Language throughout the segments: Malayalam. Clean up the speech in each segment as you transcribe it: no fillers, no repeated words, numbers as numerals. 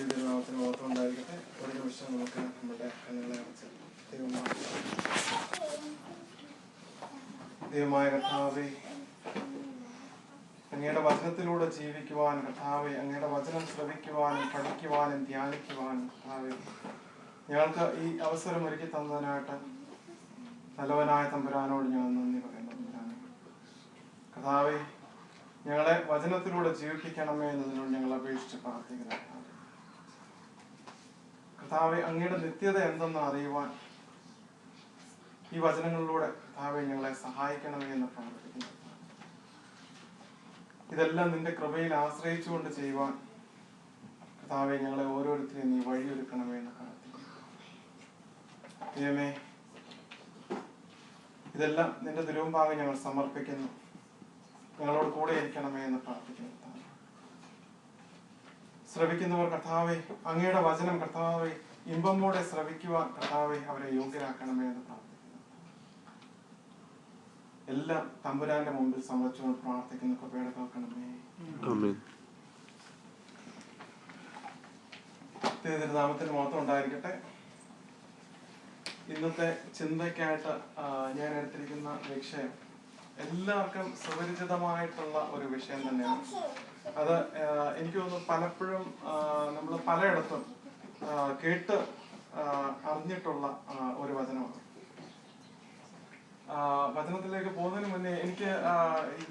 തിരുനാമത്തിന് മാത്രം ഉണ്ടായിരിക്കട്ടെ. ഒരു നിമിഷം നമുക്ക് നമ്മുടെ കണ്ണുകളെ അടച്ച് ദൈവമായ കർത്താവേ, അങ്ങയുടെ വചനത്തിലൂടെ ജീവിക്കുവാൻ കർത്താവേ, അങ്ങയുടെ വചനം ശ്രവിക്കുവാനും പഠിക്കുവാനും ധ്യാനിക്കുവാനും കർത്താവേ, ഞങ്ങൾക്ക് ഈ അവസരം ഒരുക്കി തന്നതിനായിട്ട് നല്ലവനായ തമ്പുരാനോട് ഞങ്ങൾ നന്ദി പറയുന്നു. കർത്താവേ, ഞങ്ങളെ വചനത്തിലൂടെ ജീവിപ്പിക്കണമേ എന്നതിനോട് ഞങ്ങൾ അപേക്ഷിച്ച് പ്രാർത്ഥിക്കുന്നു. കർത്താവേ, അങ്ങയുടെ നിത്യത എന്തെന്ന് അറിയുവാൻ ഈ വചനങ്ങളിലൂടെ കർത്താവേ ഞങ്ങളെ സഹായിക്കണമേ എന്ന് പ്രാർത്ഥിക്കുന്നു. ഇതെല്ലാം നിന്റെ കൃപയിൽ ആശ്രയിച്ചുകൊണ്ട് ചെയ്യുവാൻ കർത്താവേ ഞങ്ങളെ ഓരോരുത്തരെയും നീ വഴിയൊരുക്കണമേ എന്ന് പ്രാർത്ഥിക്കുന്നു. ദൈവമേ, ഇതെല്ലാം നിന്റെ തിരുമുമ്പാകെ ഞങ്ങൾ സമർപ്പിക്കുന്നു. ഞങ്ങളോട് കൂടെ ഇരിക്കണമേ എന്ന് പ്രാർത്ഥിക്കുന്നു. ശ്രവിക്കുന്നവർ കർത്താവേ, അങ്ങയുടെ വചനം കർത്താവേ ഇമ്പമോടെ ശ്രവിക്കുവാൻ കർത്താവേ അവരെ യോഗ്യരാക്കണമേ എന്ന് പ്രാർത്ഥിക്കുന്നു. എല്ലാം തമ്പുരാന്റെ മുമ്പിൽ സമർപ്പിച്ചുകൊണ്ട് പ്രാർത്ഥിക്കുന്ന കൃപയുടെ കേൾക്കണമേ. തിരുനാമത്തിന് മഹത്വം ഉണ്ടായിരിക്കട്ടെ. ഇന്നത്തെ ചിന്തയ്ക്കായിട്ട് ഞാൻ എടുത്തിരിക്കുന്ന വിഷയം എല്ലാവർക്കും സുപരിചിതമായിട്ടുള്ള ഒരു വിഷയം തന്നെയാണ്. അത് എനിക്ക് തോന്നുന്നു പലപ്പോഴും നമ്മൾ പലയിടത്തും കേട്ട് അറിഞ്ഞിട്ടുള്ള ഒരു വചനമാണ്. വചനത്തിലേക്ക് പോകുന്നതിന് മുന്നേ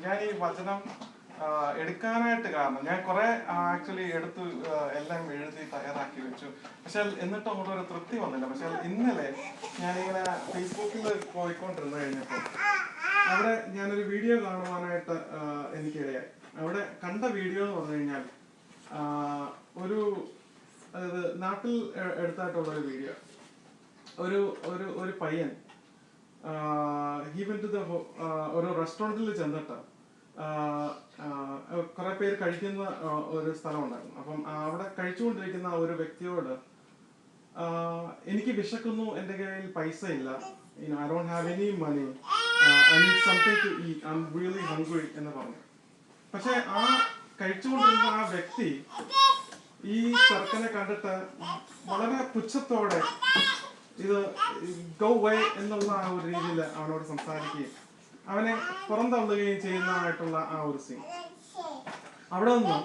ഞാൻ ഈ വചനം എടുക്കാനായിട്ട് കാരണം ഞാൻ കുറെ ആക്ച്വലി എടുത്ത് എല്ലാം എഴുതി തയ്യാറാക്കി വെച്ചു. പക്ഷെ എന്നിട്ടും അങ്ങോട്ട് ഒരു തൃപ്തി വന്നില്ല. പക്ഷെ ഇന്നലെ ഞാനിങ്ങനെ ഫേസ്ബുക്കിൽ പോയിക്കൊണ്ടിരുന്നു കഴിഞ്ഞപ്പോൾ അവിടെ ഞാനൊരു വീഡിയോ കാണുവാനായിട്ട് എനിക്കിടയായി. അവിടെ കണ്ട വീഡിയോ എന്ന് പറഞ്ഞു കഴിഞ്ഞാൽ അതായത് നാട്ടിൽ എടുത്തായിട്ടുള്ള ഒരു വീഡിയോ. ഒരു പയ്യൻ ഒരു റെസ്റ്റോറൻറ്റിൽ ചെന്നിട്ട് കുറെ പേര് കഴിക്കുന്ന ഒരു സ്ഥലം ഉണ്ടായിരുന്നു. അപ്പം അവിടെ കഴിച്ചുകൊണ്ടിരിക്കുന്ന ഒരു വ്യക്തിയോട് എനിക്ക് വിശക്കുന്നു, എൻ്റെ കയ്യിൽ പൈസ ഇല്ല, I don't have any money, I need something to eat, I'm really hungry എന്ന് പറഞ്ഞു. പക്ഷെ ആ കഴിച്ചുകൊണ്ടിരുന്ന ആ വ്യക്തി ഈ ചെറുക്കനെ കണ്ടിട്ട് വളരെ പുച്ഛത്തോടെ ഇത് ഗോ വേ എന്നുള്ള ആ ഒരു രീതിയിൽ അവനോട് സംസാരിക്കുകയും അവനെ പുറന്തള്ളുകയും ചെയ്യുന്നതായിട്ടുള്ള ആ ഒരു സീൻ. അവിടെ നിന്ന്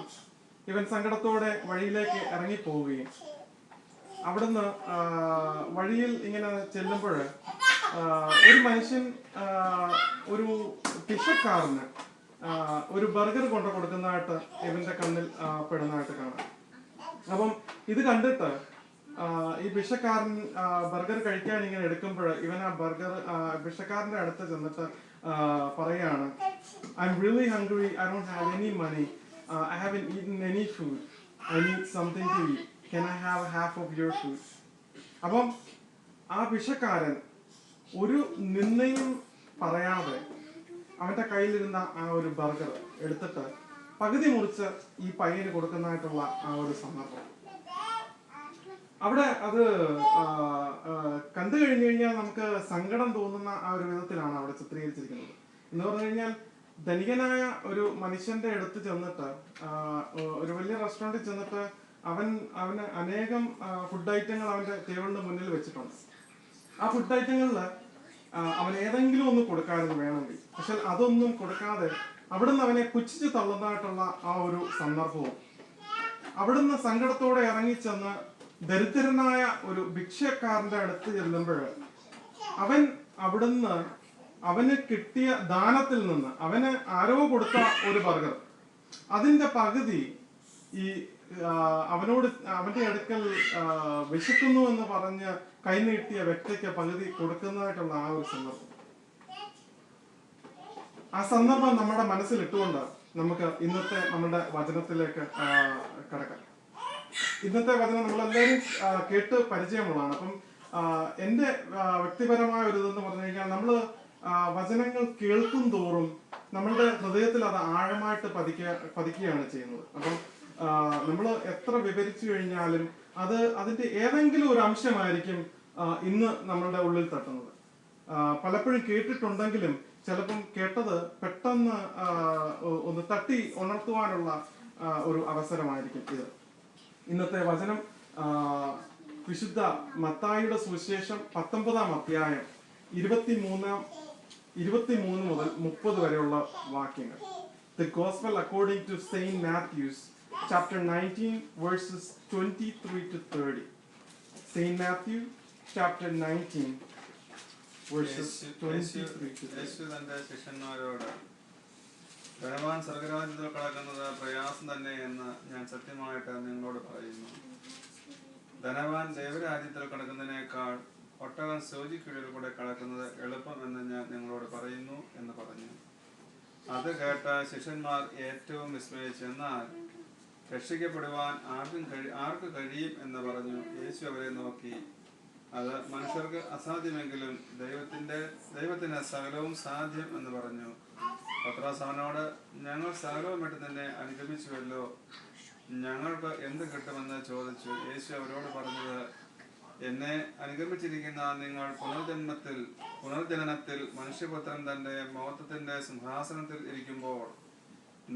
ഇവൻ സങ്കടത്തോടെ വഴിയിലേക്ക് ഇറങ്ങിപ്പോവുകയും അവിടുന്ന് വഴിയിൽ ഇങ്ങനെ ചെല്ലുമ്പോൾ ഒരു മനുഷ്യൻ ഒരു ഭിക്ഷക്കാരന് ഒരു ബർഗർ കൊണ്ടു കൊടുക്കുന്നതായിട്ട് ഇവന്റെ കണ്ണിൽ പെടുന്നതായിട്ട് കാണാം. അപ്പം ഇത് കണ്ടിട്ട് ഈ ഭിക്ഷക്കാരൻ ബർഗർ കഴിക്കാൻ ഇങ്ങനെ എടുക്കുമ്പോൾ ഇവൻ ആ ബർഗർ ഭിക്ഷക്കാരന്റെ അടുത്ത് ചെന്നിട്ട് പറയാണ്, I'm really hungry, I don't have any money, I haven't eaten any food, I need something to eat, can I have half of your food? അപ്പം ആ ഭിക്ഷക്കാരൻ ഒരു നിന്നയും പറയാതെ അവന്റെ കയ്യിലിരുന്ന ആ ഒരു ബർഗർ എടുത്തിട്ട് പകുതി മുറിച്ച് ഈ പയ്യന് കൊടുക്കുന്നതായിട്ടുള്ള ആ ഒരു സന്ദർഭം അവിടെ അത് കണ്ടു കഴിഞ്ഞു കഴിഞ്ഞാൽ നമുക്ക് സങ്കടം തോന്നുന്ന ആ ഒരു വിധത്തിലാണ് അവിടെ ചിത്രീകരിച്ചിരിക്കുന്നത്. എന്ന് പറഞ്ഞു കഴിഞ്ഞാൽ ധനികനായ ഒരു മനുഷ്യന്റെ അടുത്ത് ചെന്നിട്ട് ഒരു വലിയ റെസ്റ്റോറൻറ്റിൽ ചെന്നിട്ട് അവന് അനേകം ഫുഡ് ഐറ്റങ്ങൾ അവന്റെ ടേബിളിന്റെ മുന്നിൽ വെച്ചിട്ടുണ്ട്. ആ ഫുഡ് ഐറ്റങ്ങളിൽ അവൻ ഏതെങ്കിലും ഒന്ന് കൊടുക്കാമെന്ന് വേണമെങ്കിൽ, പക്ഷെ അതൊന്നും കൊടുക്കാതെ അവിടുന്ന് അവനെ പുച്ഛിച്ച് തള്ളുന്നതായിട്ടുള്ള ആ ഒരു സന്ദർഭവും അവിടുന്ന് സങ്കടത്തോടെ ഇറങ്ങിച്ചെന്ന് ദരിദ്രനായ ഒരു ഭിക്ഷക്കാരന്റെ അടുത്ത് ചെല്ലുമ്പോൾ അവൻ അവിടുന്ന് അവന് കിട്ടിയ ദാനത്തിൽ നിന്ന് അവന് ആരോ കൊടുത്ത ഒരു ബർഗർ അതിന്റെ പകുതി ഈ അവന്റെ അടുക്കൽ വിശക്കുന്നു എന്ന് പറഞ്ഞ് കൈനീട്ടിയ വ്യക്തിക്ക് പകുതി കൊടുക്കുന്നതായിട്ടുള്ള ആ ഒരു സന്ദർഭം. ആ സന്ദർഭം നമ്മുടെ മനസ്സിൽ ഇട്ടുകൊണ്ട് നമുക്ക് ഇന്നത്തെ നമ്മുടെ വചനത്തിലേക്ക് കടക്കാം. ഇന്നത്തെ വചനം നമ്മളെല്ലാവരും കേട്ട് പരിചയമുള്ളതാണ്. അപ്പം എൻ്റെ വ്യക്തിപരമായ ഒരു ഇതെന്ന് പറഞ്ഞു കഴിഞ്ഞാൽ നമ്മൾ വചനങ്ങൾ കേൾക്കും തോറും നമ്മളുടെ ഹൃദയത്തിൽ അത് ആഴമായിട്ട് പതിക്കുകയാണ് ചെയ്യുന്നത്. അപ്പം നമ്മൾ എത്ര വിവരിച്ചു കഴിഞ്ഞാലും അതിന്റെ ഏതെങ്കിലും ഒരു അംശമായിരിക്കും ഇന്ന് നമ്മളുടെ ഉള്ളിൽ തട്ടുന്നത്. പലപ്പോഴും കേട്ടിട്ടുണ്ടെങ്കിലും ചിലപ്പം കേട്ടത് പെട്ടെന്ന് ഒന്ന് തട്ടി ഉണർത്തുവാനുള്ള ഒരു അവസരമായിരിക്കും ഇത്. ഇന്നത്തെ വചനം വിശുദ്ധ മത്തായിയുടെ സുവിശേഷം 19-ാം അധ്യായം 23 മുതൽ 30 വരെയുള്ള വാക്യങ്ങൾ. The Gospel according to Saint Matthew, chapter 19, verses 23 to 30. Saint Matthew, chapter 19, verses 23 to 30. യേശു തന്റെ ശിഷ്യന്മാരോട്, ധനവാൻ സ്വർഗ്ഗരാജ്യത്തിൽ കടക്കുന്നത് പ്രയാസം തന്നെ എന്ന് ഞാൻ സത്യമായിട്ട് നിങ്ങളോട് പറയുന്നു. ധനവാൻ ദൈവരാജ്യത്തിൽ കടക്കുന്നതിനേക്കാൾ ഒട്ടകം സൂചിക്കുഴയിൽ കൂടെ കടക്കുന്നത് എളുപ്പമെന്ന് ഞാൻ നിങ്ങളോട് പറയുന്നു എന്ന് പറഞ്ഞു. അത് കേട്ട ശിഷ്യന്മാർ ഏറ്റവും വിസ്മയിച്ചു. എന്നാൽ രക്ഷിക്കപ്പെടുവാൻ ആർക്ക് കഴിയും എന്ന് പറഞ്ഞു. യേശു അവരെ നോക്കി, അത് മനുഷ്യർക്ക് അസാധ്യമെങ്കിലും ദൈവത്തിന് സകലവും സാധ്യം എന്ന് പറഞ്ഞു. പത്രോസ് അവനോട്, ഞങ്ങൾ സകലവുമായിട്ട് തന്നെ അനുഗമിച്ചുവല്ലോ, ഞങ്ങൾക്ക് എന്ത് കിട്ടുമെന്ന് ചോദിച്ചു. യേശു അവരോട് പറഞ്ഞത്, എന്നെ അനുഗമിച്ചിരിക്കുന്ന നിങ്ങൾ പുനർജനനത്തിൽ മനുഷ്യപുത്രൻ തന്റെ മഹത്വത്തിന്റെ സിംഹാസനത്തിൽ ഇരിക്കുമ്പോൾ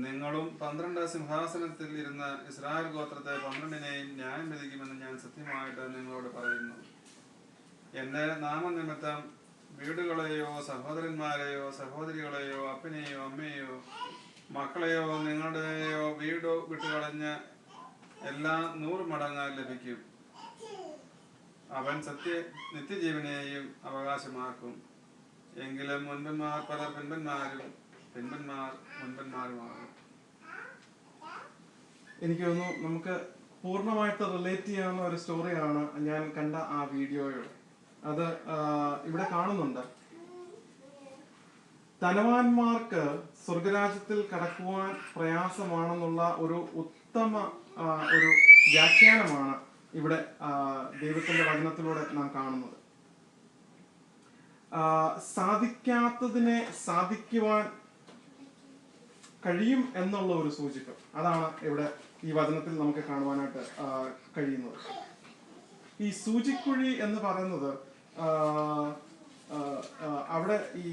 നിങ്ങളും 12 സിംഹാസനത്തിൽ ഇരുന്ന് ഇസ്രായേൽ ഗോത്രത്തെ 12-നെയും ന്യായം വിധിക്കുമെന്ന് ഞാൻ സത്യമായിട്ട് നിങ്ങളോട് പറയുന്നു. എന്റെ നാമനിമിത്തം വീടുകളെയോ സഹോദരന്മാരെയോ സഹോദരികളെയോ അപ്പനെയോ അമ്മയെയോ മക്കളെയോ നിങ്ങളുടെയോ വീടോ വിട്ടുകളഞ്ഞ് എല്ലാം 100 മടങ്ങ് ലഭിക്കും. അവൻ നിത്യജീവനെയും അവകാശമാക്കും. എങ്കിലും മുൻപന്മാർ പലർ പിൻപന്മാരും പിൻപന്മാർ മുൻപന്മാരുമാകും. എനിക്ക് തോന്നുന്നു നമുക്ക് പൂർണ്ണമായിട്ട് റിലേറ്റ് ചെയ്യാവുന്ന ഒരു സ്റ്റോറിയാണ് ഞാൻ കണ്ട ആ വീഡിയോയുടെ. അത് ഇവിടെ കാണുന്നുണ്ട്. ധനവാന്മാർക്ക് സ്വർഗരാജ്യത്തിൽ കടക്കുവാൻ പ്രയാസമാണെന്നുള്ള ഒരു ഉത്തമ ഒരു വ്യാഖ്യാനമാണ് ഇവിടെ ദൈവത്തിന്റെ വചനത്തിലൂടെ നാം കാണുന്നത്. സാധിക്കാത്തതിനെ സാധിക്കുവാൻ കഴിയും എന്നുള്ള ഒരു സൂചികം, അതാണ് ഇവിടെ ഈ വചനത്തിൽ നമുക്ക് കാണുവാനായിട്ട് കഴിയുന്നത്. ഈ സൂചിക്കുഴി എന്ന് പറയുന്നത് അവിടെ ഈ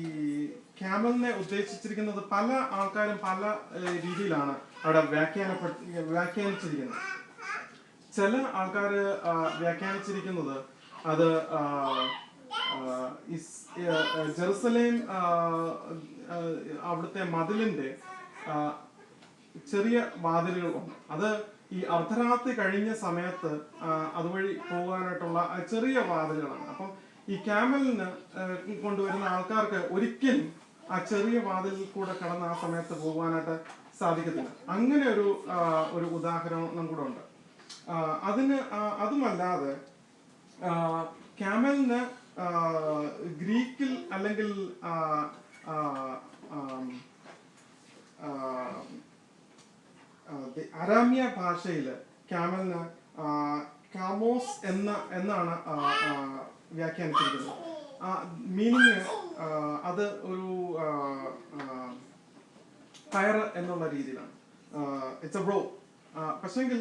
ക്യാമലിനെ ഉദ്ദേശിച്ചിരിക്കുന്നത് പല ആൾക്കാരും പല രീതിയിലാണ് അവിടെ വ്യാഖ്യാനിച്ചിരിക്കുന്നത്. ചില ആൾക്കാർ വ്യാഖ്യാനിച്ചിരിക്കുന്നത് അത് ജെറുസലേം അവിടുത്തെ മതിലിന്റെ ചെറിയ വാതിലുകളുണ്ട്. അത് ഈ അർദ്ധരാത്രി കഴിഞ്ഞ സമയത്ത് അതുവഴി പോകാനായിട്ടുള്ള ചെറിയ വാതിലുകളാണ്. അപ്പം ഈ ക്യാമലിന് കൊണ്ടുവരുന്ന ആൾക്കാർക്ക് ഒരിക്കലും ആ ചെറിയ വാതിലിൽ കൂടെ കടന്ന് ആ സമയത്ത് പോകുവാനായിട്ട് സാധിക്കത്തില്ല. അങ്ങനെ ഒരു ഉദാഹരണം കൂടെ ഉണ്ട്. അതുമല്ലാതെ ക്യാമലിന് ഗ്രീക്കിൽ അല്ലെങ്കിൽ അരാമ്യ ഭാഷയില് ക്യാമലിന് കാമോസ് എന്നാണ് വ്യാഖ്യാനിച്ചിരിക്കുന്നത്. മീനിങ് അത് ഒരു കയറ് എന്നുള്ള രീതിയിലാണ്. It's A rope. പക്ഷെങ്കിൽ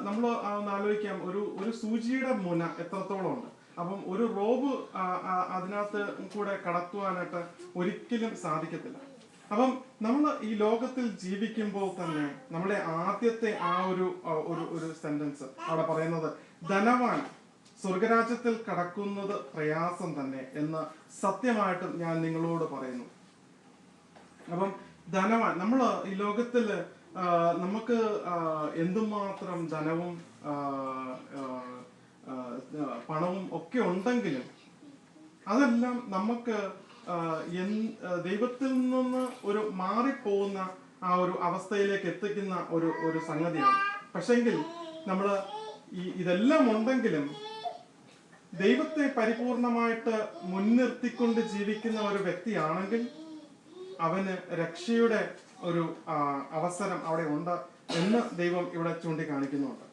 നമ്മൾ ഒന്ന് ആലോചിക്കാം, ഒരു സൂചിയുടെ മുന എത്രത്തോളം ഉണ്ട്. അപ്പം ഒരു റോബ് അതിനകത്ത് കൂടെ കടത്തുവാനായിട്ട് ഒരിക്കലും സാധിക്കത്തില്ല. അപ്പം നമ്മൾ ഈ ലോകത്തിൽ ജീവിക്കുമ്പോൾ തന്നെ നമ്മുടെ ആദ്യത്തെ ഒരു സെന്റൻസ് അവിടെ പറയുന്നത്, ധനവാൻ സ്വർഗരാജ്യത്തിൽ കടക്കുന്നത് പ്രയാസം തന്നെ എന്ന് സത്യമായിട്ടും ഞാൻ നിങ്ങളോട് പറയുന്നു. അപ്പം ധനവാൻ, നമ്മൾ ഈ ലോകത്തില് നമുക്ക് എന്തുമാത്രം ധനവും പണവും ഒക്കെ ഉണ്ടെങ്കിലും അതെല്ലാം നമുക്ക് ദൈവത്തിൽ നിന്ന് ഒരു മാറിപ്പോകുന്ന ആ ഒരു അവസ്ഥയിലേക്ക് എത്തിക്കുന്ന ഒരു സംഗതിയാണ്. പക്ഷെങ്കിൽ നമ്മൾ ഇതെല്ലാം ഉണ്ടെങ്കിലും ദൈവത്തെ പരിപൂർണമായിട്ട് മുൻനിർത്തിക്കൊണ്ട് ജീവിക്കുന്ന ഒരു വ്യക്തിയാണെങ്കിൽ അവന് രക്ഷയുടെ ഒരു അവസരം അവിടെ ഉണ്ട് എന്ന് ദൈവം ഇവിടെ ചൂണ്ടിക്കാണിക്കുന്നുണ്ട്.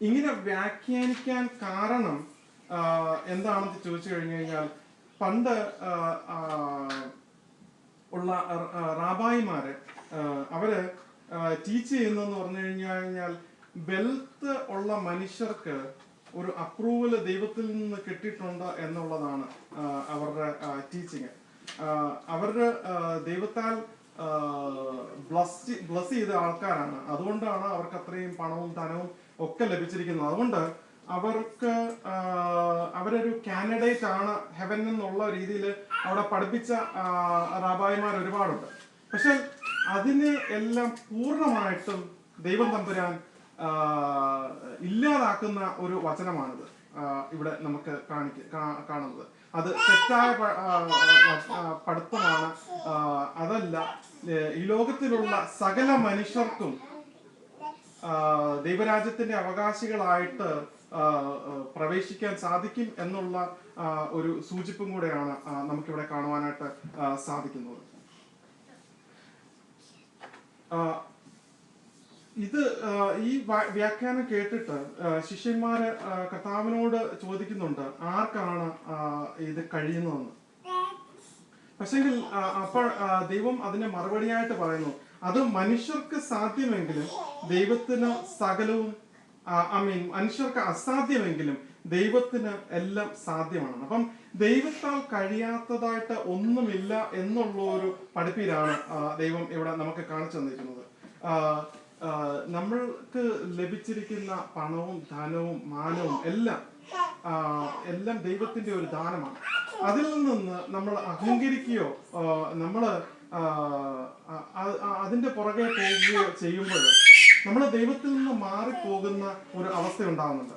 ഇങ്ങനെ വ്യാഖ്യാനിക്കാൻ കാരണം എന്താണെന്ന് ചോദിച്ചു കഴിഞ്ഞു കഴിഞ്ഞാൽ, പണ്ട് ഉള്ള റാബായിമാര് അവര് ടീച്ച് ചെയ്യുന്നതെന്ന് പറഞ്ഞു കഴിഞ്ഞാൽ, വെൽത്ത് ഉള്ള മനുഷ്യർക്ക് ഒരു അപ്രൂവൽ ദൈവത്തിൽ നിന്ന് കിട്ടിയിട്ടുണ്ട് എന്നുള്ളതാണ് അവരുടെ ടീച്ചിങ്. അവരുടെ ദൈവത്താൽ ബ്ലസ് ചെയ്ത ആൾക്കാരാണ്. അതുകൊണ്ടാണ് അവർക്ക് അത്രയും പണവും ധനവും ഒക്കെ ലഭിച്ചിരിക്കുന്നത്. അതുകൊണ്ട് അവർക്ക് അവരൊരു കാൻഡിഡേറ്റ് ആണ് ഹെവൻ എന്നുള്ള രീതിയിൽ അവിടെ പഠിപ്പിച്ച റാബായിമാർ ഒരുപാടുണ്ട്. പക്ഷെ അതിനെ എല്ലാം പൂർണ്ണമായിട്ടും ദൈവം തമ്പുരാൻ ഇല്ലാതാക്കുന്ന ഒരു വചനമാണിത് ഇവിടെ നമുക്ക് കാണുന്നത്. അത് തെറ്റായ പഠിത്തമാണ്. അതല്ല, ഈ ലോകത്തിലുള്ള സകല മനുഷ്യർക്കും ദൈവരാജ്യത്തിന്റെ അവകാശികളായിട്ട് പ്രവേശിക്കാൻ സാധിക്കും എന്നുള്ള ഒരു സൂചിപ്പും കൂടെയാണ് നമുക്കിവിടെ കാണുവാനായിട്ട് സാധിക്കുന്നത്. ഇത് ഈ വ്യാഖ്യാനം കേട്ടിട്ട് ശിഷ്യന്മാര് കർത്താവിനോട് ചോദിക്കുന്നുണ്ട്, ആർക്കാണ് ഇത് കഴിയുന്നതെന്ന്. പക്ഷെങ്കിൽ അപ്പോൾ ദൈവം അതിന് മറുപടിയായിട്ട് പറയുന്നു, അത് മനുഷ്യർക്ക് സാധ്യമെങ്കിലും ദൈവത്തിന് സകലവും, മനുഷ്യർക്ക് അസാധ്യമെങ്കിലും ദൈവത്തിന് എല്ലാം സാധ്യമാണ്. അപ്പം ദൈവത്താൽ കഴിയാത്തതായിട്ട് ഒന്നുമില്ല എന്നുള്ള ഒരു പഠിപ്പിലാണ് ദൈവം ഇവിടെ നമുക്ക് കാണിച്ചു തന്നിരിക്കുന്നത്. നമ്മൾക്ക് ലഭിച്ചിരിക്കുന്ന പണവും ധനവും മാനവും എല്ലാം ദൈവത്തിന്റെ ഒരു ദാനമാണ്. അതിൽ നിന്ന് നമ്മൾ അഹങ്കരിക്കുകയോ നമ്മൾ അതിന്റെ പുറകെ പോവുകയോ ചെയ്യുമ്പോൾ നമ്മൾ ദൈവത്തിൽ നിന്ന് മാറിപ്പോകുന്ന ഒരു അവസ്ഥ ഉണ്ടാകുന്നുണ്ട്.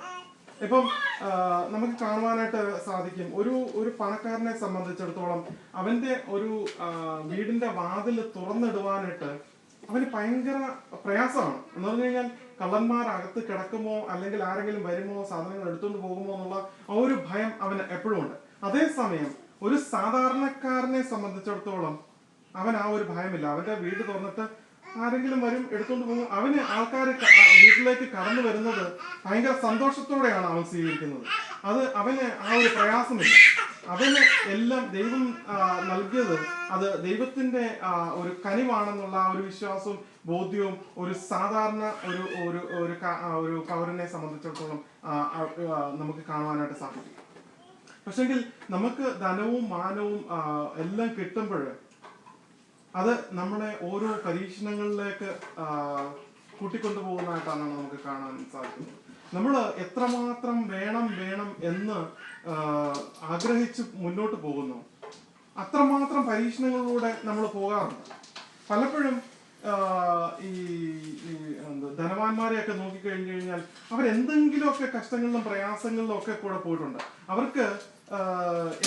ഇപ്പം നമുക്ക് കാണുവാനായിട്ട് സാധിക്കും, ഒരു പണക്കാരനെ സംബന്ധിച്ചിടത്തോളം അവന്റെ ഒരു വീടിന്റെ വാതിൽ തുറന്നിടുവാനായിട്ട് അവന് ഭയങ്കര പ്രയാസമാണ്. എന്ന് പറഞ്ഞു കഴിഞ്ഞാൽ കള്ളന്മാർ അകത്ത് കിടക്കുമോ, അല്ലെങ്കിൽ ആരെങ്കിലും വരുമോ, സാധനങ്ങൾ എടുത്തുകൊണ്ട് പോകുമോ എന്നുള്ള ആ ഒരു ഭയം അവന് എപ്പോഴും ഉണ്ട്. അതേസമയം ഒരു സാധാരണക്കാരനെ സംബന്ധിച്ചിടത്തോളം അവൻ ആ ഒരു ഭയമില്ല. അവന്റെ വീട് തുറന്നിട്ട് ആരെങ്കിലും വരും, എടുത്തുകൊണ്ട് പോകും. അവന് ആൾക്കാർ വീട്ടിലേക്ക് കടന്നു വരുന്നത് ഭയങ്കര സന്തോഷത്തോടെയാണ് അവൻ സ്വീകരിക്കുന്നത്. അവന് ആ ഒരു പ്രയാസമില്ല. അവന് എല്ലാം ദൈവം നൽകിയത് അത് ദൈവത്തിന്റെ ഒരു കനിവാണെന്നുള്ള ആ ഒരു വിശ്വാസവും ബോധ്യവും ഒരു സാധാരണ ഒരു പൗരനെ സംബന്ധിച്ചിടത്തോളം നമുക്ക് കാണുവാനായിട്ട് സാധിക്കും. പക്ഷെങ്കിൽ നമുക്ക് ധനവും മാനവും എല്ലാം കിട്ടുമ്പോൾ അത് നമ്മളെ ഓരോ പരീക്ഷണങ്ങളിലേക്ക് കൂട്ടിക്കൊണ്ടുപോകുന്നതായിട്ടാണ് നമുക്ക് കാണാൻ സാധിക്കുന്നത്. നമ്മൾ എത്രമാത്രം വേണം എന്ന് ആഗ്രഹിച്ച് മുന്നോട്ട് പോകുന്നു, അത്രമാത്രം പരീക്ഷണങ്ങളിലൂടെ നമ്മൾ പോകാറുണ്ട്. പലപ്പോഴും ഈ ധനവാന്മാരെയൊക്കെ നോക്കിക്കഴിഞ്ഞു കഴിഞ്ഞാൽ അവരെന്തെങ്കിലുമൊക്കെ കഷ്ടങ്ങളിലും പ്രയാസങ്ങളിലും ഒക്കെ കൂടെ പോയിട്ടുണ്ട്. അവർക്ക്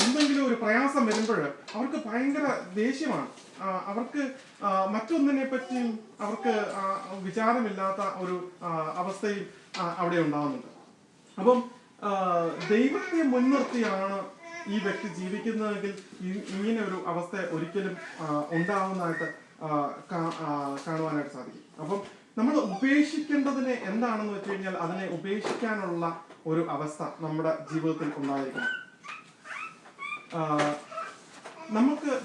എന്തെങ്കിലും ഒരു പ്രയാസം വരുമ്പോൾ അവർക്ക് ഭയങ്കര ദേഷ്യമാണ്. അവർക്ക് മറ്റൊന്നിനെ പറ്റിയും അവർക്ക് വിചാരമില്ലാത്ത ഒരു അവസ്ഥയും അവിടെ ഉണ്ടാകുന്നുണ്ട്. അപ്പം ദൈവത്തെ മുൻനിർത്തിയാണ് ഈ വ്യക്തി ജീവിക്കുന്നതെങ്കിൽ ഇങ്ങനെ ഒരു അവസ്ഥ ഒരിക്കലും ഉണ്ടാവുന്നതായിട്ട് കാണുവാനായിട്ട് സാധിക്കും. അപ്പം നമ്മൾ ഉപേക്ഷിക്കേണ്ടതിനെ എന്താണെന്ന് വെച്ച് കഴിഞ്ഞാൽ അതിനെ ഉപേക്ഷിക്കാനുള്ള ഒരു അവസ്ഥ നമ്മുടെ ജീവിതത്തിൽ ഉണ്ടായിരിക്കണം.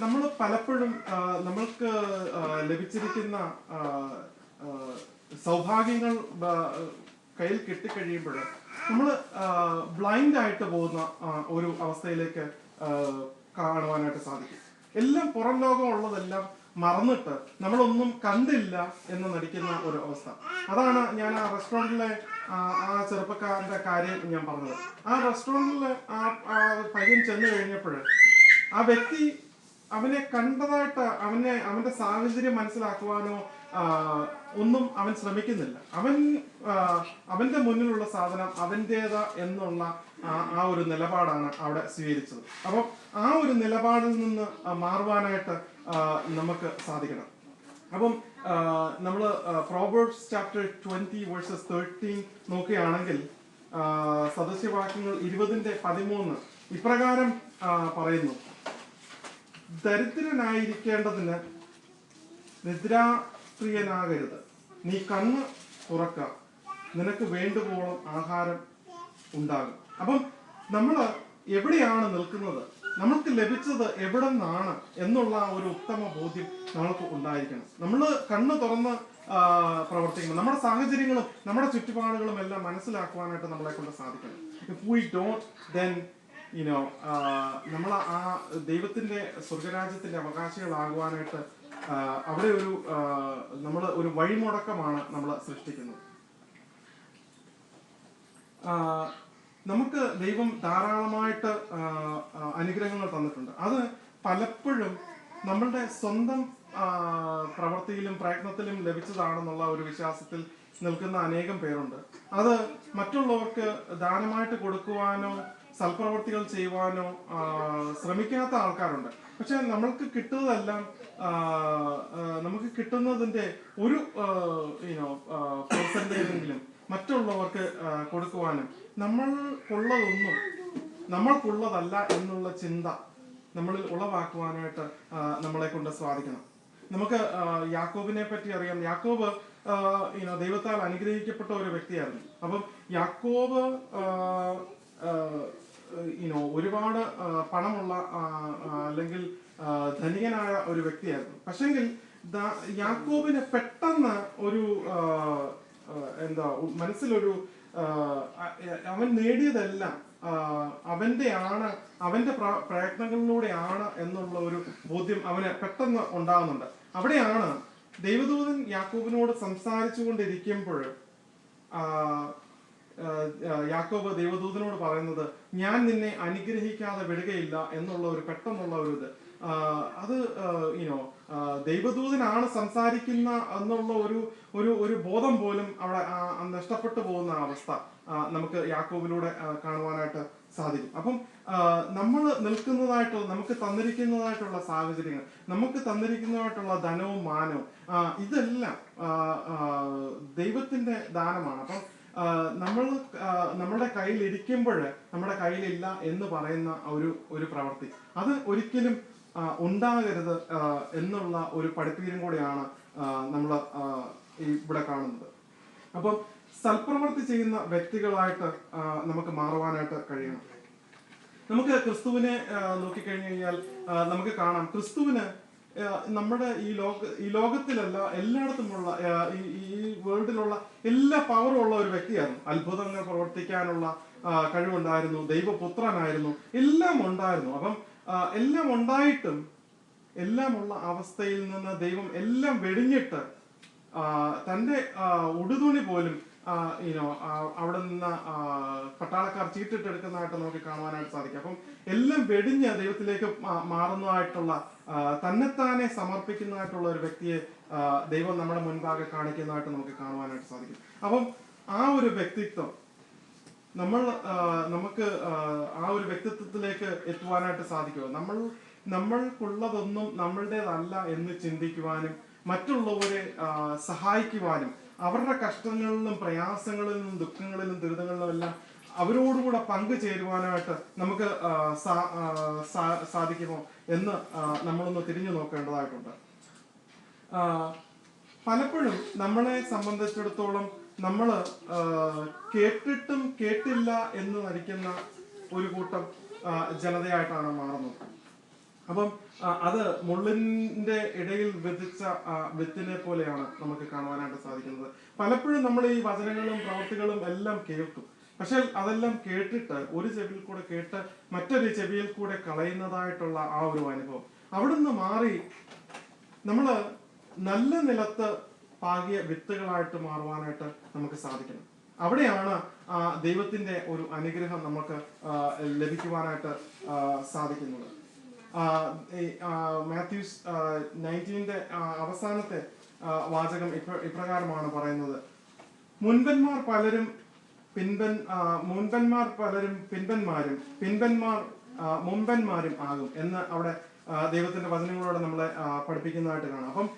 നമ്മൾ പലപ്പോഴും നമ്മൾക്ക് ലഭിച്ചിരിക്കുന്ന സൗഭാഗ്യങ്ങൾ കയ്യിൽ കിട്ടിക്കഴിയുമ്പോൾ നമ്മൾ ബ്ലൈൻഡ് ആയിട്ട് പോകുന്ന ഒരു അവസ്ഥയിലേക്ക് കാണുവാനായിട്ട് സാധിക്കും. എല്ലാം പുറം ലോകം ഉള്ളതെല്ലാം മറന്നിട്ട് നമ്മളൊന്നും കണ്ടില്ല എന്ന് നടിക്കുന്ന ഒരു അവസ്ഥ. അതാണ് ഞാൻ ആ റെസ്റ്റോറൻറ്റിലെ ആ ചെറുപ്പക്കാരന്റെ കാര്യം ഞാൻ പറഞ്ഞത്. ആ റെസ്റ്റോറൻറ്റില് ആ പയ്യൻ ചെന്ന് കഴിഞ്ഞപ്പോൾ ആ വ്യക്തി അവനെ കണ്ടതായിട്ട് അവന്റെ സാഹചര്യം മനസ്സിലാക്കുവാനോ ഒന്നും അവൻ ശ്രമിക്കുന്നില്ല. അവന്റെ മുന്നിലുള്ള സാധനം അവൻ്റേതാ എന്നുള്ള ആ ഒരു നിലപാടാണ് അവിടെ സ്വീകരിച്ചത്. അപ്പം ആ ഒരു നിലപാടിൽ നിന്ന് മാറുവാനായിട്ട് നമുക്ക് സാധിക്കണം. അപ്പം നമ്മൾ പ്രോവേർബ്സ് ചാപ്റ്റർ 20 വേഴ്സസ് 13 നോക്കുകയാണെങ്കിൽ സദസ്യവാക്യങ്ങൾ 20:13 ഇപ്രകാരം പറയുന്നു: ദരിദ്രനായിരിക്കേണ്ടതിന് നിദ്രാപ്രിയനാകരുത്, നീ കണ്ണ് തുറക്ക, നിനക്ക് വേണ്ടുവോളം ആഹാരം ഉണ്ടാകും. അപ്പം നമ്മൾ എവിടെയാണ് നിൽക്കുന്നത്, നമുക്ക് ലഭിച്ചത് എവിടെ നിന്നാണ് എന്നുള്ള ഒരു ഉത്തമ ബോധ്യം നമ്മൾക്ക് ഉണ്ടായിരിക്കണം. നമ്മൾ കണ്ണ് തുറന്ന് പ്രവർത്തിക്കണം. നമ്മുടെ സാഹചര്യങ്ങളും നമ്മുടെ ചുറ്റുപാടുകളും എല്ലാം മനസ്സിലാക്കുവാനായിട്ട് നമ്മളെ കൊണ്ട് സാധിക്കണം. If we don't, then നമ്മൾ ആ ദൈവത്തിന്റെ സ്വർഗരാജ്യത്തിന്റെ അവകാശികളാകുവാനായിട്ട് അവിടെ ഒരു നമ്മൾ ഒരു വഴിമുടക്കമാണ് നമ്മൾ സൃഷ്ടിക്കുന്നത്. നമുക്ക് ദൈവം ധാരാളമായിട്ട് അനുഗ്രഹങ്ങൾ തന്നിട്ടുണ്ട്. അത് പലപ്പോഴും നമ്മളുടെ സ്വന്തം പ്രവൃത്തിയിലും പ്രയത്നത്തിലും ലഭിച്ചതാണെന്നുള്ള ഒരു വിശ്വാസത്തിൽ നിൽക്കുന്ന അനേകം പേരുണ്ട്. അത് മറ്റുള്ളവർക്ക് ദാനമായിട്ട് കൊടുക്കുവാനോ സൽപ്രവർത്തികൾ ചെയ്യുവാനോ ശ്രമിക്കാത്ത ആൾക്കാരുണ്ട്. പക്ഷെ നമ്മൾക്ക് കിട്ടുന്നതെല്ലാം നമുക്ക് കിട്ടുന്നതിന്റെ ഒരു പെർസെന്റേജെങ്കിലും മറ്റുള്ളവർക്ക് കൊടുക്കുവാനും നമ്മൾക്കുള്ളതൊന്നും നമ്മൾക്കുള്ളതല്ല എന്നുള്ള ചിന്ത നമ്മളിൽ ഉളവാക്കുവാനായിട്ട് നമ്മളെ കൊണ്ട് സാധിക്കണം. നമുക്ക് യാക്കോബിനെ പറ്റി അറിയാം. യാക്കോബ് ദൈവത്താൽ അനുഗ്രഹിക്കപ്പെട്ട ഒരു വ്യക്തിയായിരുന്നു. അപ്പം യാക്കോബ് ഒരുപാട് പണമുള്ള അല്ലെങ്കിൽ ധനികനായ ഒരു വ്യക്തിയായിരുന്നു. പക്ഷെങ്കിൽ യാക്കോബിന് പെട്ടെന്ന് ഒരു മനസ്സിലൊരു അവൻ നേടിയതെല്ലാം അവന്റെ പ്രയത്നങ്ങളിലൂടെയാണ് എന്നുള്ള ഒരു ബോധ്യം അവന് പെട്ടെന്ന് ഉണ്ടാകുന്നുണ്ട്. അവിടെയാണ് ദൈവദൂതൻ യാക്കോബിനോട് സംസാരിച്ചു കൊണ്ടിരിക്കുമ്പോൾ യാക്കോബ് ദൈവദൂതനോട് പറയുന്നത്, ഞാൻ നിന്നെ അനുഗ്രഹിക്കാതെ വിടുകയില്ല എന്നുള്ള ഒരു പെട്ടെന്നുള്ള ഒരു ഇത്. അത് ദൈവദൂതനാണ് സംസാരിക്കുന്ന എന്നുള്ള ഒരു ബോധം പോലും അവിടെ നഷ്ടപ്പെട്ടു പോകുന്ന അവസ്ഥ നമുക്ക് യാക്കോബിലൂടെ കാണുവാനായിട്ട് സാധിക്കും. അപ്പം നമ്മൾ നിൽക്കുന്നതായിട്ടുള്ള, നമുക്ക് തന്നിരിക്കുന്നതായിട്ടുള്ള സാഹചര്യങ്ങൾ, നമുക്ക് തന്നിരിക്കുന്നതായിട്ടുള്ള ധനവും മാനവും ഇതെല്ലാം ദൈവത്തിന്റെ ദാനമാണ്. അപ്പം നമ്മുടെ കയ്യിൽ ഇരിക്കുമ്പോൾ നമ്മുടെ കയ്യിലില്ല എന്ന് പറയുന്ന ഒരു പ്രവൃത്തി അത് ഒരിക്കലും ഉണ്ടാകരുത് എന്നുള്ള ഒരു പഠിപ്പീരും കൂടെയാണ് നമ്മൾ ഇവിടെ കാണുന്നത്. അപ്പം സൽപ്രവൃത്തി ചെയ്യുന്ന വ്യക്തികളായിട്ട് നമുക്ക് മാറുവാനായിട്ട് കഴിയണം. നമുക്ക് ക്രിസ്തുവിനെ നോക്കിക്കഴിഞ്ഞു കഴിഞ്ഞാൽ നമുക്ക് കാണാം, ക്രിസ്തുവിന് നമ്മുടെ ഈ ലോകത്തിലല്ല എല്ലായിടത്തുമുള്ള ഈ വേൾഡിലുള്ള എല്ലാ പവറും ഉള്ള ഒരു വ്യക്തിയായിരുന്നു. അത്ഭുതങ്ങൾ പ്രവർത്തിക്കാനുള്ള കഴിവുണ്ടായിരുന്നു, ദൈവപുത്രനായിരുന്നു, എല്ലാം ഉണ്ടായിരുന്നു. അപ്പം എല്ലാം ഉണ്ടായിട്ടും എല്ലാമുള്ള അവസ്ഥയിൽ നിന്ന് ദൈവം എല്ലാം വെടിഞ്ഞിട്ട് തന്റെ ഉടുതുണി പോലും അവിടെ നിന്ന് പട്ടാളക്കാർ ചീട്ടിട്ടെടുക്കുന്നതായിട്ട് നമുക്ക് കാണുവാനായിട്ട് സാധിക്കും. അപ്പം എല്ലാം വെടിഞ്ഞ് ദൈവത്തിലേക്ക് മാറുന്നതായിട്ടുള്ള, തന്നെത്താനെ സമർപ്പിക്കുന്നതായിട്ടുള്ള ഒരു വ്യക്തിയെ ദൈവം നമ്മുടെ മുൻപാകെ കാണിക്കുന്നതായിട്ട് നമുക്ക് കാണുവാനായിട്ട് സാധിക്കും. അപ്പം ആ ഒരു വ്യക്തിത്വം നമുക്ക് ആ ഒരു വ്യക്തിത്വത്തിലേക്ക് എത്തുവാനായിട്ട് സാധിക്കുമോ? നമ്മൾക്കുള്ളതൊന്നും നമ്മളുടേതല്ല എന്ന് ചിന്തിക്കുവാനും മറ്റുള്ളവരെ സഹായിക്കുവാനും അവരുടെ കഷ്ടങ്ങളിലും പ്രയാസങ്ങളിലും ദുഃഖങ്ങളിലും ദുരിതങ്ങളിലും എല്ലാം അവരോടുകൂടെ പങ്കുചേരുവാനായിട്ട് നമുക്ക് സാധിക്കുമോ എന്ന് നമ്മളൊന്ന് തിരിഞ്ഞു നോക്കേണ്ടതായിട്ടുണ്ട്. പലപ്പോഴും നമ്മളെ സംബന്ധിച്ചിടത്തോളം നമ്മൾ കേട്ടിട്ടും കേട്ടില്ല എന്ന് നടിക്കുന്ന ഒരു കൂട്ടം ജനതയായിട്ടാണ് മാറുന്നത്. അപ്പം അത് മുള്ളിന്റെ ഇടയിൽ വിധിച്ച വിത്തിനെ പോലെയാണ് നമുക്ക് കാണുവാനായിട്ട് സാധിക്കുന്നത്. പലപ്പോഴും നമ്മൾ ഈ വചനങ്ങളും പ്രവൃത്തികളും എല്ലാം കേൾക്കും. പക്ഷെ അതെല്ലാം കേട്ടിട്ട് ഒരു ചെവിയിൽ കൂടെ കേട്ട് മറ്റൊരു ചെവിയിൽ കൂടെ കളയുന്നതായിട്ടുള്ള ആ ഒരു അനുഭവം അവിടുന്ന് മാറി നമ്മള് നല്ല നിലത്ത് പാകിയ വിത്തുകളായിട്ട് മാറുവാനായിട്ട് നമുക്ക് സാധിക്കണം. അവിടെയാണ് ദൈവത്തിന്റെ ഒരു അനുഗ്രഹം നമുക്ക് ലഭിക്കുവാനായിട്ട് സാധിക്കുന്നത്. മാത്യൂസ് 19 അവസാനത്തെ വാചകം ഇപ്രകാരമാണ് പറയുന്നത്: മുൻപന്മാർ പലരും പിൻപന്മാരും പിൻപന്മാർ മുൻപന്മാരും ആകും എന്ന് അവിടെ ദൈവത്തിന്റെ വചനങ്ങളോടെ നമ്മളെ പഠിപ്പിക്കുന്നതായിട്ട് കാണാം. അപ്പം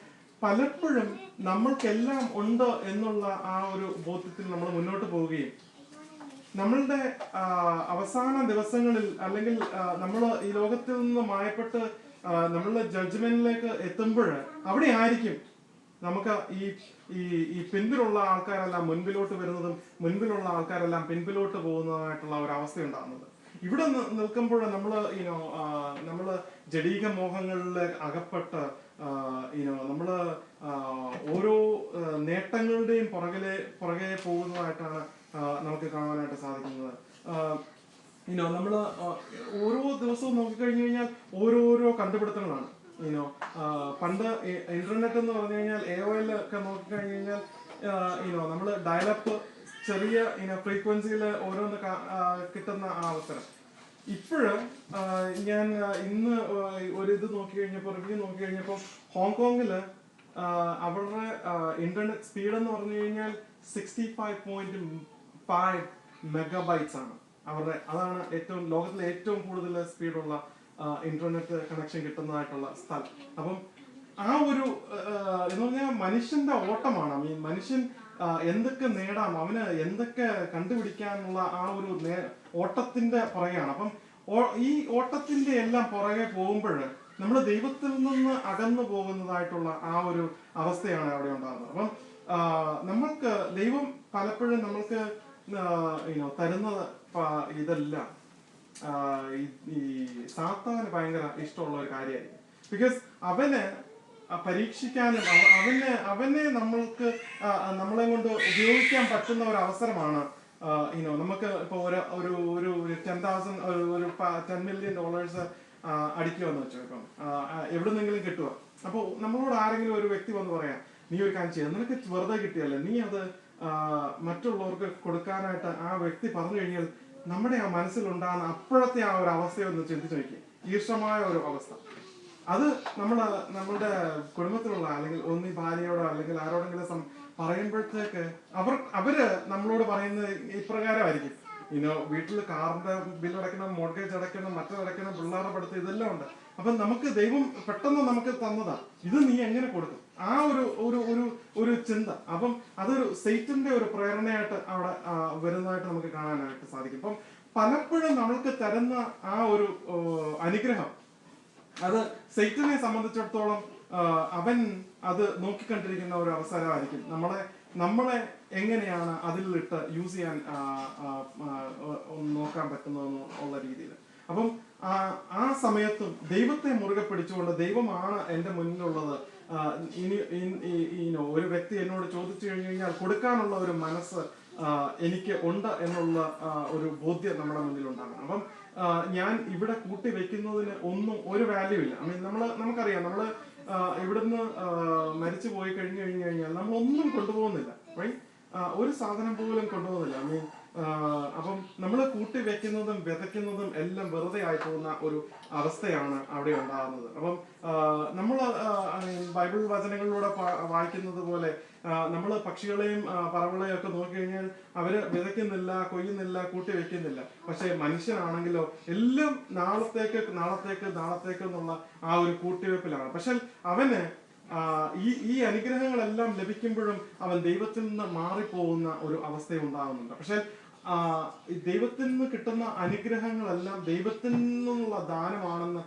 പലപ്പോഴും നമ്മൾക്കെല്ലാം ഉണ്ട് എന്നുള്ള ആ ഒരു ബോധ്യത്തിൽ നമ്മൾ മുന്നോട്ട് പോവുകയും നമ്മളുടെ അവസാന ദിവസങ്ങളിൽ അല്ലെങ്കിൽ നമ്മൾ ഈ ലോകത്തിൽ നിന്ന് മായപ്പെട്ട് നമ്മളുടെ ജഡ്ജ്മെന്റിലേക്ക് എത്തുമ്പോൾ അവിടെ ആയിരിക്കും നമുക്ക് ഈ പിൻപിലുള്ള ആൾക്കാരെല്ലാം മുൻപിലോട്ട് വരുന്നതും മുൻപിലുള്ള ആൾക്കാരെല്ലാം പിൻപിലോട്ട് പോകുന്നതായിട്ടുള്ള ഒരു അവസ്ഥ ഉണ്ടാകുന്നത്. ഇവിടെ നിൽക്കുമ്പോൾ നമ്മള് ജഡീക മോഹങ്ങളിൽ അകപ്പെട്ട് നമ്മള് ഓരോ നേട്ടങ്ങളുടെയും പുറകെ പോകുന്നതായിട്ടാണ് നമുക്ക് കാണാനായിട്ട് സാധിക്കുന്നത്. നമ്മള് ഓരോ ദിവസവും നോക്കിക്കഴിഞ്ഞു കഴിഞ്ഞാൽ ഓരോരോ കണ്ടുപിടുത്തങ്ങളാണ്. യുനോ പണ്ട് ഇന്റർനെറ്റ് എന്ന് പറഞ്ഞു കഴിഞ്ഞാൽ AOL ഒക്കെ നോക്കിക്കഴിഞ്ഞ് കഴിഞ്ഞാൽ യുനോ നമ്മൾ ഡയലപ്പ് ചെറിയ ഫ്രീക്വൻസിയിൽ ഓരോന്ന് കിട്ടുന്ന ആ അവസരം. ഇപ്പോഴും ഞാൻ ഇന്ന് ഒരു ഇത് നോക്കി കഴിഞ്ഞപ്പോൾ റിവ്യൂ നോക്കി കഴിഞ്ഞപ്പോൾ ഹോങ്കോങ്ങില് അവരുടെ ഇന്റർനെറ്റ് സ്പീഡ് എന്ന് പറഞ്ഞു കഴിഞ്ഞാൽ 65.5 മെഗാബൈറ്റ്സ് ആണ് അവരുടെ. അതാണ് ലോകത്തിലെ ഏറ്റവും കൂടുതൽ സ്പീഡുള്ള ഇന്റർനെറ്റ് കണക്ഷൻ കിട്ടുന്നതായിട്ടുള്ള സ്ഥലം. അപ്പം ആ ഒരു എന്ന് പറഞ്ഞാൽ മനുഷ്യന്റെ ഓട്ടമാണ്. മനുഷ്യൻ എന്തൊക്കെ നേടാം, അവന് എന്തൊക്കെ കണ്ടുപിടിക്കാനുള്ള ആ ഒരു ഓട്ടത്തിന്റെ പുറകെയാണ്. അപ്പം ഈ ഓട്ടത്തിന്റെ എല്ലാം പുറകെ പോകുമ്പോൾ നമ്മൾ ദൈവത്തിൽ നിന്ന് അകന്നു പോകുന്നതായിട്ടുള്ള ആ ഒരു അവസ്ഥയാണ് അവിടെ ഉണ്ടാകുന്നത്. അപ്പം നമ്മൾക്ക് ദൈവം പലപ്പോഴും നമ്മൾക്ക് തരുന്നത് ഇതെല്ലാം ഈ സാത്താന് ഭയങ്കര ഇഷ്ടമുള്ള ഒരു കാര്യമായിരിക്കും. ബിക്കോസ് അവന് പരീക്ഷിക്കാനും അവനെ നമ്മൾക്ക് നമ്മളെ കൊണ്ട് ഉപയോഗിക്കാൻ പറ്റുന്ന ഒരു അവസരമാണ്. നമുക്ക് ഇപ്പൊ ഒരു 10 മില്യൺ ഡോളേഴ്സ് അടിക്കുമെന്ന് വെച്ചോ, ഇപ്പം എവിടുന്നെങ്കിലും കിട്ടുക. അപ്പോൾ നമ്മളോട് ആരെങ്കിലും ഒരു വ്യക്തി വന്ന് പറയാം, നീ ഒരു കാര്യം ചെയ്യാം, നിനക്ക് വെറുതെ കിട്ടിയല്ലേ, നീ അത് മറ്റുള്ളവർക്ക് കൊടുക്കാനായിട്ട് ആ വ്യക്തി പറഞ്ഞു കഴിഞ്ഞാൽ നമ്മുടെ ആ മനസ്സിലുണ്ടാകുന്ന അപ്പോഴത്തെ ആ ഒരു അവസ്ഥയൊന്ന് ചിന്തിച്ചു നോക്കി. ഈർഷമായ ഒരു അവസ്ഥ അത് നമ്മളുടെ കുടുംബത്തിലുള്ള അല്ലെങ്കിൽ ഒന്നി ഭാര്യയോടോ അല്ലെങ്കിൽ ആരോടെങ്കിലും പറയുമ്പോഴത്തേക്ക് അവര് നമ്മളോട് പറയുന്നത് ഇപ്രകാരമായിരിക്കും. വീട്ടിൽ കാറിന്റെ ബില്ല് അടയ്ക്കണം, മോർഗേജ് അടയ്ക്കണം, മറ്റടയ്ക്കണം, പിള്ളേരുടെ പഠിത്തം, ഇതെല്ലാം ഉണ്ട്. അപ്പൊ നമുക്ക് ദൈവം പെട്ടെന്ന് നമുക്ക് തന്നതാ, ഇത് നീ എങ്ങനെ കൊടുക്കും, ആ ഒരു ചിന്ത. അപ്പം അതൊരു സൈറ്റന്റെ ഒരു പ്രേരണയായിട്ട് അവിടെ വരുന്നതായിട്ട് നമുക്ക് കാണാനായിട്ട് സാധിക്കും. അപ്പം പലപ്പോഴും നമ്മൾക്ക് തരുന്ന ആ ഒരു അനുഗ്രഹം അത് സൈറ്റനെ സംബന്ധിച്ചിടത്തോളം അവൻ അത് നോക്കിക്കണ്ടിരിക്കുന്ന ഒരു അവസരമായിരിക്കും. നമ്മളെ എങ്ങനെയാണ് അതിലിട്ട് യൂസ് ചെയ്യാൻ നോക്കാൻ പറ്റുന്നതെന്ന് ഉള്ള രീതിയിൽ. അപ്പം ആ സമയത്തും ദൈവത്തെ മുറുകെ പിടിച്ചുകൊണ്ട് ദൈവമാണ് എൻ്റെ മുന്നിലുള്ളത്. ഒരു വ്യക്തി എന്നോട് ചോദിച്ചു കഴിഞ്ഞു കഴിഞ്ഞാൽ കൊടുക്കാനുള്ള ഒരു മനസ്സ് എനിക്ക് ഉണ്ട് എന്നുള്ള ഒരു ബോധ്യം നമ്മുടെ മുന്നിൽ ഉണ്ടാകണം. അപ്പം ഞാൻ ഇവിടെ കൂട്ടി വെക്കുന്നതിന് ഒരു വാല്യൂ ഇല്ല. നമുക്കറിയാം, നമ്മള് ഇവിടുന്ന് മരിച്ചു പോയി കഴിഞ്ഞു കഴിഞ്ഞാൽ നമ്മളൊന്നും കൊണ്ടുപോകുന്നില്ല, ഒരു സാധനം പോലും കൊണ്ടുപോകുന്നില്ല. അപ്പം നമ്മൾ കൂട്ടി വെക്കുന്നതും വിതയ്ക്കുന്നതും എല്ലാം വെറുതെ ആയി പോകുന്ന ഒരു അവസ്ഥയാണ് അവിടെ ഉണ്ടാകുന്നത്. അപ്പം നമ്മൾ ബൈബിൾ വചനങ്ങളിലൂടെ വായിക്കുന്നത് പോലെ നമ്മൾ പക്ഷികളെയും പറവകളെയും ഒക്കെ നോക്കിക്കഴിഞ്ഞാൽ അവര് വിതയ്ക്കുന്നില്ല, കൊയ്യുന്നില്ല, കൂട്ടി വെക്കുന്നില്ല. പക്ഷെ മനുഷ്യനാണെങ്കിലോ എല്ലാം നാളത്തേക്ക് എന്നുള്ള ആ ഒരു കൂട്ടിവെപ്പിലാണ്. പക്ഷെ അവന് ഈ അനുഗ്രഹങ്ങളെല്ലാം ലഭിക്കുമ്പോഴും അവൻ ദൈവത്തിൽ നിന്ന് മാറിപ്പോകുന്ന ഒരു അവസ്ഥ ഉണ്ടാകുന്നുണ്ട്. പക്ഷെ ദൈവത്തിൽ നിന്ന് കിട്ടുന്ന അനുഗ്രഹങ്ങളെല്ലാം ദൈവത്തിൽ നിന്നുള്ള ദാനമാണെന്ന്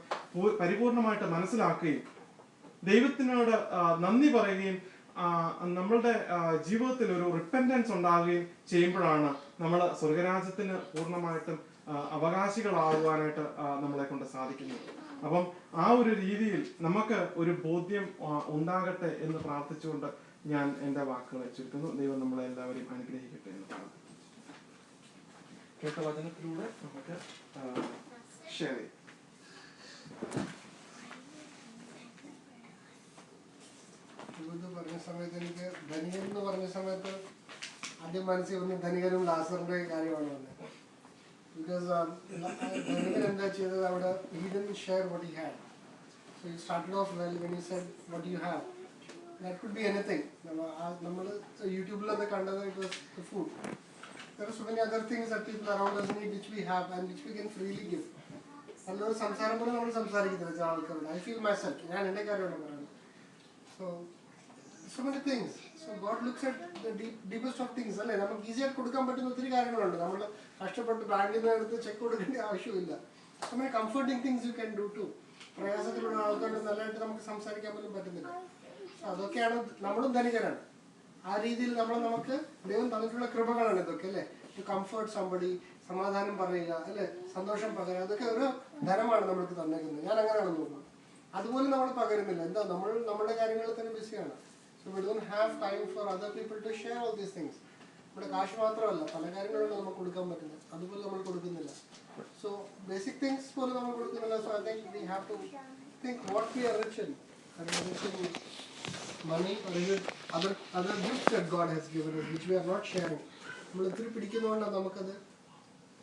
പരിപൂർണമായിട്ട് മനസ്സിലാക്കുകയും ദൈവത്തിനോട് നന്ദി പറയുകയും നമ്മളുടെ ജീവിതത്തിൽ ഒരു റിപ്പന്റൻസ് ഉണ്ടാകുകയും ചെയ്യുമ്പോഴാണ് നമ്മൾ സ്വർഗരാജ്യത്തിന് പൂർണ്ണമായിട്ടും അവകാശികളാകുവാനായിട്ട് നമ്മളെ കൊണ്ട് സാധിക്കുന്നത്. അപ്പം ആ ഒരു രീതിയിൽ നമുക്ക് ഒരു ബോധ്യം ഉണ്ടാകട്ടെ എന്ന് പ്രാർത്ഥിച്ചുകൊണ്ട് ഞാൻ എൻ്റെ വാക്കുകളെ ചുരുക്കുന്നു. ദൈവം നമ്മളെ എല്ലാവരെയും അനുഗ്രഹിക്കട്ടെ എന്ന് പ്രാർത്ഥിക്കുന്നു. കേട്ട വചനത്തിലൂടെ നമുക്ക് ഷെയർ ചെയ്യാം. പറഞ്ഞ സമയത്ത് എനിക്ക് ധനികൻ എന്ന് പറഞ്ഞ സമയത്ത് ആദ്യം മനസ്സിൽ വന്ന് ധനികനും ലാസറിന്റെ കാര്യമാണ് വന്നത്. ബിക്കോസ് ധനികൻ എന്താ ചെയ്തത്, അവിടെ he didn't share what he had. So he started off well when he said what you have. That could be anything. നമ്മൾ യൂട്യൂബിലൊക്കെ കണ്ടത് it was the food. There are so many other things that people around us need which we have and which we can freely give. നല്ലൊരു സംസാരം പോലെ നമ്മൾ സംസാരിക്കുന്നില്ല ചില ആൾക്കാരോട്. I feel myself. ഞാൻ എൻ്റെ കാര്യമാണ് പറയുന്നത്. So many things. So God looks at the deepest of things. അല്ലേ, നമുക്ക് ഈസി ആയിട്ട് കൊടുക്കാൻ പറ്റുന്ന ഒത്തിരി കാര്യങ്ങളുണ്ട്. നമ്മൾ കഷ്ടപ്പെട്ട് ബാങ്കിൽ നിന്ന് എടുത്ത് ചെക്ക് കൊടുക്കേണ്ട ആവശ്യമില്ല. So many comforting things you can do too. പ്രയാസത്തിലുള്ള ആൾക്കാരോട് നല്ലതായിട്ട് നമുക്ക് സംസാരിക്കാൻ പോലും പറ്റുന്നില്ല. അതൊക്കെയാണ്, നമ്മളും ധനികരാണ്. ആ രീതിയിൽ നമുക്ക് ദൈവം തന്നിട്ടുള്ള കൃപകളാണ് ഇതൊക്കെ, അല്ലേ. ടു കംഫർട്ട് സംബഡി, സമാധാനം പറയുക, അല്ലെ, സന്തോഷം പകരുക, അതൊക്കെ ഒരു ധനമാണ് നമ്മൾക്ക് തന്നേക്കുന്നത്. ഞാൻ അങ്ങനെയാണ് നോക്കുന്നത്. അതുപോലെ നമ്മൾ പകരുന്നില്ല. എന്താ, നമ്മുടെ കാര്യങ്ങളിൽ തന്നെ ബിസിയാണ്. So we don't have time for other people to share all these things. നമ്മുടെ കാശ് മാത്രമല്ല, പല കാര്യങ്ങളുണ്ട് നമുക്ക് കൊടുക്കാൻ പറ്റുന്നത്, അതുപോലെ നമ്മൾ കൊടുക്കുന്നില്ല. സോ ബേസിക് തിങ്സ് പോലെ നമ്മൾ കൊടുക്കുന്നില്ല. So I think we have to think what we are rich in. Are we rich in money, or is it other gifts that God has given us which we are not sharing? നമ്മൾ ഒത്തിരി പിടിക്കുന്നതുകൊണ്ടാണ് നമുക്കത്